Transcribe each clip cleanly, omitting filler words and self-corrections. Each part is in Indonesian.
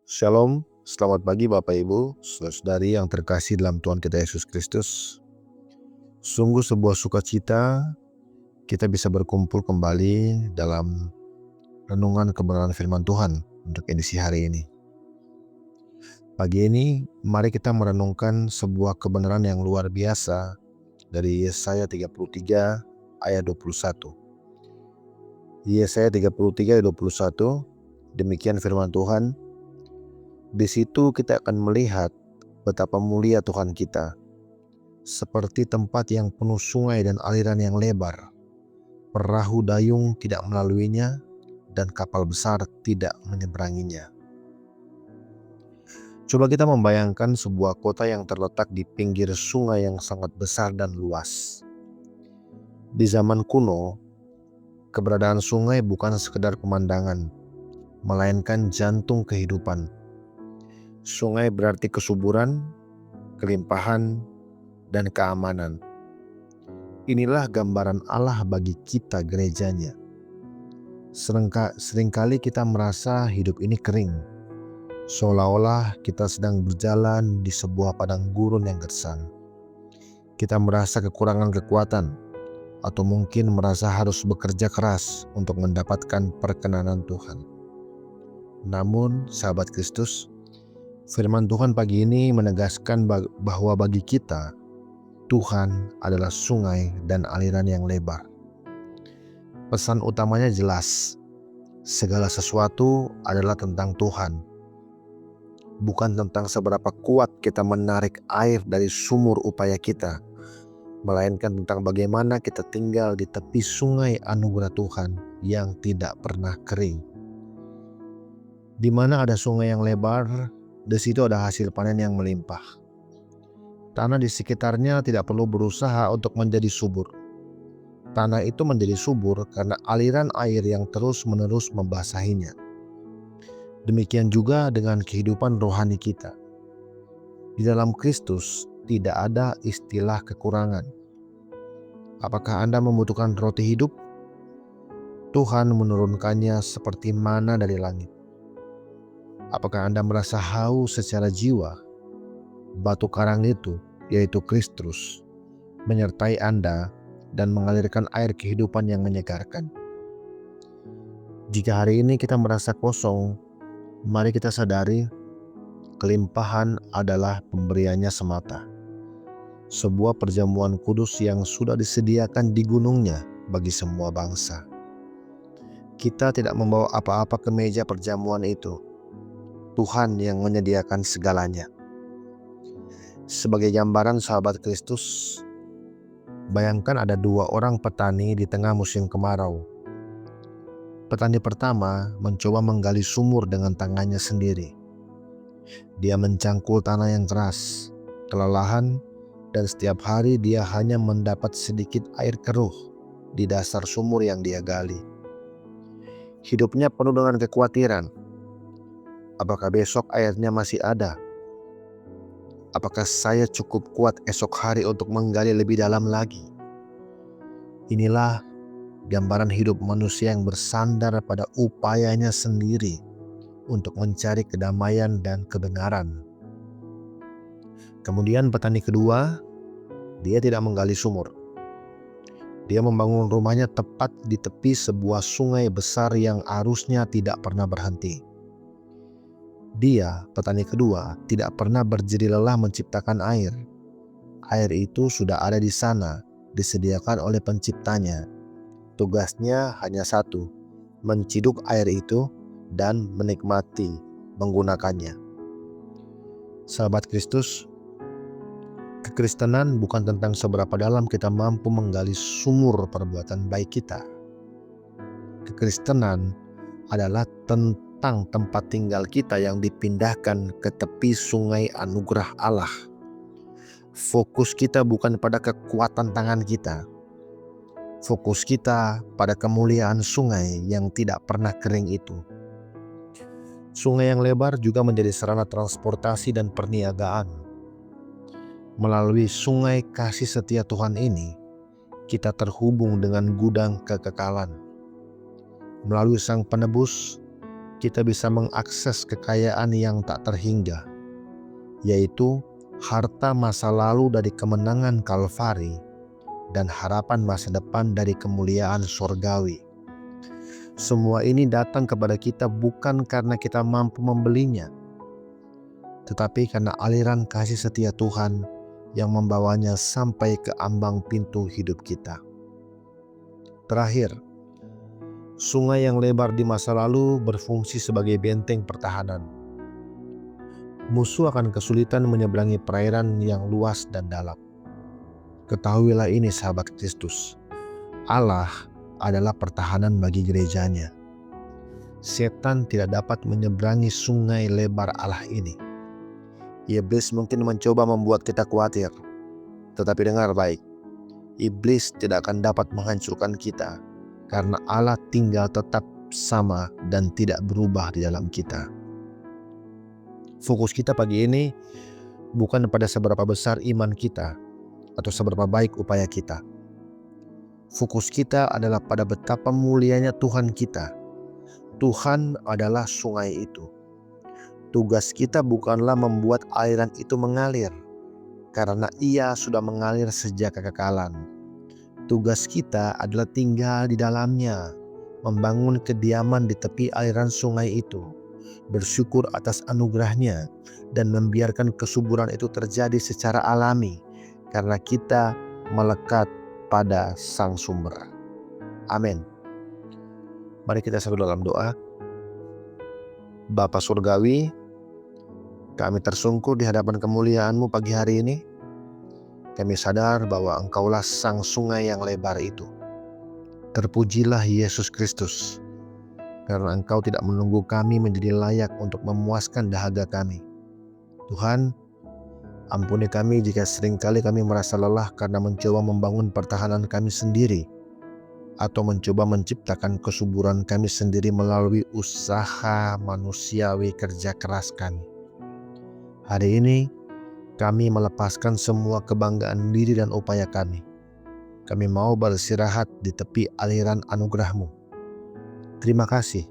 Shalom, selamat pagi Bapak Ibu, saudari yang terkasih dalam Tuhan kita Yesus Kristus. Sungguh sebuah sukacita kita bisa berkumpul kembali dalam renungan kebenaran firman Tuhan untuk edisi hari ini. Pagi ini mari kita merenungkan sebuah kebenaran yang luar biasa dari Yesaya 33 ayat 21. Yesaya 33 ayat 21, demikian firman Tuhan. Di situ kita akan melihat betapa mulia Tuhan kita, seperti tempat yang penuh sungai dan aliran yang lebar. Perahu dayung tidak melaluinya, dan kapal besar tidak menyeberanginya. Coba kita membayangkan sebuah kota yang terletak di pinggir sungai yang sangat besar dan luas. Di zaman kuno, keberadaan sungai bukan sekedar pemandangan, melainkan jantung kehidupan. Sungai berarti kesuburan, kelimpahan, dan keamanan. Inilah gambaran Allah bagi kita gerejanya. Seringkali kita merasa hidup ini kering, seolah-olah kita sedang berjalan di sebuah padang gurun yang gersang. Kita merasa kekurangan kekuatan, atau mungkin merasa harus bekerja keras untuk mendapatkan perkenanan Tuhan. Namun, sahabat Kristus, firman Tuhan pagi ini menegaskan bahwa bagi kita, Tuhan adalah sungai dan aliran yang lebar. Pesan utamanya jelas, segala sesuatu adalah tentang Tuhan, bukan tentang seberapa kuat kita menarik air dari sumur upaya kita, melainkan tentang bagaimana kita tinggal di tepi sungai anugerah Tuhan yang tidak pernah kering. Di mana ada sungai yang lebar, di situ ada hasil panen yang melimpah. Tanah di sekitarnya tidak perlu berusaha untuk menjadi subur. Tanah itu menjadi subur karena aliran air yang terus-menerus membasahinya. Demikian juga dengan kehidupan rohani kita. Di dalam Kristus tidak ada istilah kekurangan. Apakah Anda membutuhkan roti hidup? Tuhan menurunkannya seperti mana dari langit. Apakah Anda merasa haus secara jiwa? Batu karang itu, yaitu Kristus, menyertai Anda dan mengalirkan air kehidupan yang menyegarkan. Jika hari ini kita merasa kosong, mari kita sadari kelimpahan adalah pemberiannya semata. Sebuah perjamuan kudus yang sudah disediakan di gunungnya bagi semua bangsa. Kita tidak membawa apa-apa ke meja perjamuan itu. Tuhan yang menyediakan segalanya. Sebagai gambaran sahabat Kristus, bayangkan ada dua orang petani di tengah musim kemarau. Petani pertama mencoba menggali sumur dengan tangannya sendiri. Dia mencangkul tanah yang keras, kelelahan, dan setiap hari dia hanya mendapat sedikit air keruh di dasar sumur yang dia gali. Hidupnya penuh dengan kekhawatiran. Apakah besok airnya masih ada? Apakah saya cukup kuat esok hari untuk menggali lebih dalam lagi? Inilah gambaran hidup manusia yang bersandar pada upayanya sendiri untuk mencari kedamaian dan kebenaran. Kemudian petani kedua, dia tidak menggali sumur. Dia membangun rumahnya tepat di tepi sebuah sungai besar yang arusnya tidak pernah berhenti. Dia, petani kedua, tidak pernah berjeri lelah menciptakan air. Air itu sudah ada di sana, disediakan oleh penciptanya. Tugasnya hanya satu, menciduk air itu dan menikmati menggunakannya. Sahabat Kristus, kekristenan bukan tentang seberapa dalam kita mampu menggali sumur perbuatan baik kita. Kekristenan adalah tentang tempat tinggal kita yang dipindahkan ke tepi sungai anugerah Allah. Fokus kita bukan pada kekuatan tangan kita. Fokus kita pada kemuliaan sungai yang tidak pernah kering itu. Sungai yang lebar juga menjadi sarana transportasi dan perniagaan. Melalui sungai kasih setia Tuhan ini, kita terhubung dengan gudang kekekalan. Melalui Sang Penebus, kita bisa mengakses kekayaan yang tak terhingga, yaitu harta masa lalu dari kemenangan Kalvari dan harapan masa depan dari kemuliaan sorgawi. Semua ini datang kepada kita bukan karena kita mampu membelinya, tetapi karena aliran kasih setia Tuhan yang membawanya sampai ke ambang pintu hidup kita. Terakhir, sungai yang lebar di masa lalu berfungsi sebagai benteng pertahanan. Musuh akan kesulitan menyeberangi perairan yang luas dan dalam. Ketahuilah ini sahabat Kristus, Allah adalah pertahanan bagi gerejanya. Setan tidak dapat menyeberangi sungai lebar Allah ini. Iblis mungkin mencoba membuat kita khawatir, tetapi dengar baik, iblis tidak akan dapat menghancurkan kita karena Allah tinggal tetap sama dan tidak berubah di dalam kita. Fokus kita pagi ini bukan pada seberapa besar iman kita atau seberapa baik upaya kita. Fokus kita adalah pada betapa mulianya Tuhan kita. Tuhan adalah sungai itu. Tugas kita bukanlah membuat aliran itu mengalir, karena ia sudah mengalir sejak kekekalan. Tugas kita adalah tinggal di dalamnya, membangun kediaman di tepi aliran sungai itu, bersyukur atas anugerahnya, dan membiarkan kesuburan itu terjadi secara alami, karena kita melekat pada Sang Sumber. Amin. Mari kita satu dalam doa. Bapa Surgawi, kami tersungkur di hadapan kemuliaan-Mu pagi hari ini. Kami sadar bahwa Engkaulah Sang Sungai yang lebar itu. Terpujilah Yesus Kristus, karena Engkau tidak menunggu kami menjadi layak untuk memuaskan dahaga kami. Tuhan, ampuni kami jika seringkali kami merasa lelah karena mencoba membangun pertahanan kami sendiri, atau mencoba menciptakan kesuburan kami sendiri melalui usaha manusiawi kerja keras kami. Hari ini kami melepaskan semua kebanggaan diri dan upaya kami. Kami mau beristirahat di tepi aliran anugerah-Mu. Terima kasih,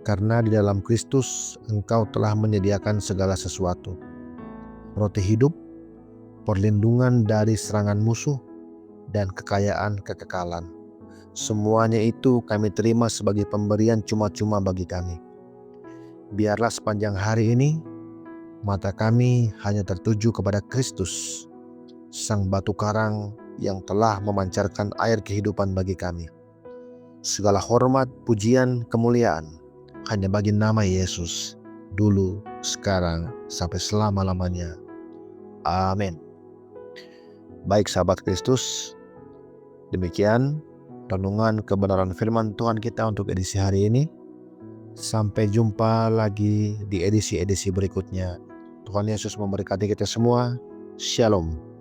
karena di dalam Kristus Engkau telah menyediakan segala sesuatu. Roti hidup, perlindungan dari serangan musuh, dan kekayaan kekekalan. Semuanya itu kami terima sebagai pemberian cuma-cuma bagi kami. Biarlah sepanjang hari ini mata kami hanya tertuju kepada Kristus, Sang batu karang yang telah memancarkan air kehidupan bagi kami. Segala hormat, pujian, kemuliaan hanya bagi nama Yesus, dulu, sekarang, sampai selama-lamanya. Amin. Baik sahabat Kristus, demikian renungan kebenaran firman Tuhan kita untuk edisi hari ini. Sampai jumpa lagi di edisi-edisi berikutnya. Tuhan Yesus memberkati kita semua. Shalom.